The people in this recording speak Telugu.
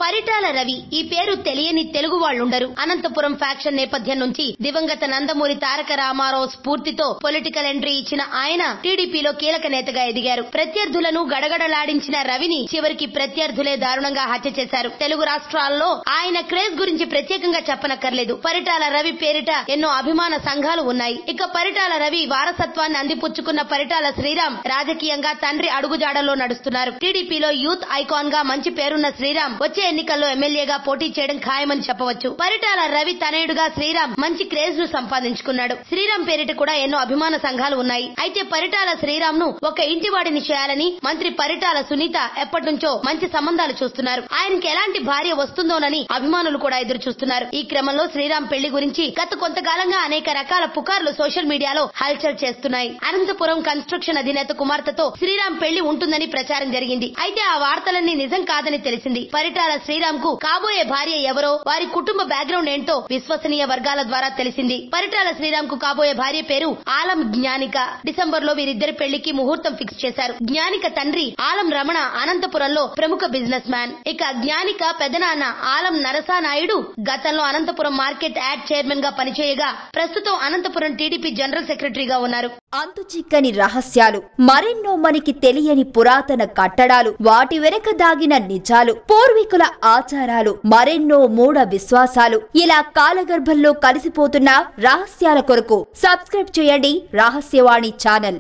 పరిటాల రవి ఈ పేరు తెలియని తెలుగు వాళ్లుండరు. అనంతపురం ఫ్యాక్షన్ నేపథ్యం నుంచి దివంగత నందమూరి తారక రామారావు స్ఫూర్తితో పొలిటికల్ ఎంట్రీ ఇచ్చిన ఆయన టీడీపీలో కీలక నేతగా ఎదిగారు. ప్రత్యర్థులను గడగడలాడించిన రవిని చివరికి ప్రత్యర్థులే దారుణంగా హత్య చేశారు. తెలుగు రాష్ట్రాల్లో ఆయన క్రేజ్ గురించి ప్రత్యేకంగా చెప్పనక్కర్లేదు. పరిటాల రవి పేరిట ఎన్నో అభిమాన సంఘాలు ఉన్నాయి. ఇక పరిటాల రవి వారసత్వాన్ని అందిపుచ్చుకున్న పరిటాల శ్రీరామ్ రాజకీయంగా తండ్రి అడుగుజాడల్లో నడుస్తున్నారు. టీడీపీలో యూత్ ఐకాన్ గా మంచి పేరున్న శ్రీరామ్ వచ్చే ఎన్నికల్లో ఎమ్మెల్యేగా పోటీ చేయడం ఖాయమని చెప్పవచ్చు. పరిటాల రవి తనయుడుగా శ్రీరామ్ మంచి క్రేజ్ ను సంపాదించుకున్నాడు. శ్రీరామ్ పేరిట కూడా ఎన్నో అభిమాన సంఘాలు ఉన్నాయి. అయితే పరిటాల శ్రీరామ్ ను ఒక ఇంటివాడిని చేయాలని మంత్రి పరిటాల సునీత ఎప్పటినుంచో మంచి సంబంధాలు చూస్తున్నారు. ఆయనకి ఎలాంటి భార్య వస్తుందోనని అభిమానులు కూడా ఎదురు చూస్తున్నారు. ఈ క్రమంలో శ్రీరామ్ పెళ్లి గురించి గత కొంతకాలంగా అనేక రకాల పుకార్లు సోషల్ మీడియాలో హల్చల్ చేస్తున్నాయి. అనంతపురం కన్స్ట్రక్షన్ అధినేత కుమార్తెతో శ్రీరామ్ పెళ్లి ఉంటుందని ప్రచారం జరిగింది. అయితే ఆ వార్తలన్నీ నిజం కాదని తెలిసింది. పరిటాల శ్రీరామ్ కు కాబోయే భార్య ఎవరో, వారి కుటుంబ బ్యాక్గ్రౌండ్ ఏంటో విశ్వసనీయ వర్గాల ద్వారా తెలిసింది. పరిటాల శ్రీరామ్ కు కాబోయే భార్య పేరు ఆలం జ్ఞానిక. డిసెంబర్ లో వీరిద్దరి పెళ్లికి ముహూర్తం ఫిక్స్ చేశారు. జ్ఞానిక తండ్రి ఆలం రమణ అనంతపురంలో ప్రముఖ బిజినెస్ మ్యాన్. ఇక జ్ఞానిక పెదనాన్న ఆలం నరసానాయుడు గతంలో అనంతపురం మార్కెట్ యాడ్ చైర్మన్ గా పనిచేయగా ప్రస్తుతం అనంతపురం టీడీపీ జనరల్ సెక్రటరీగా ఉన్నారు. అంతుచిక్కని రహస్యాలు, మరెన్నో మనకి తెలియని పురాతన కట్టడాలు, వాటి వెనక దాగిన నిజాలు, పూర్వీకుల ఆచారాలు, మరెన్నో మూఢ విశ్వాసాలు, ఇలా కాలగర్భంలో కలిసిపోతున్న రహస్యాల కొరకు సబ్స్క్రైబ్ చేయండి రహస్యవాణి ఛానల్.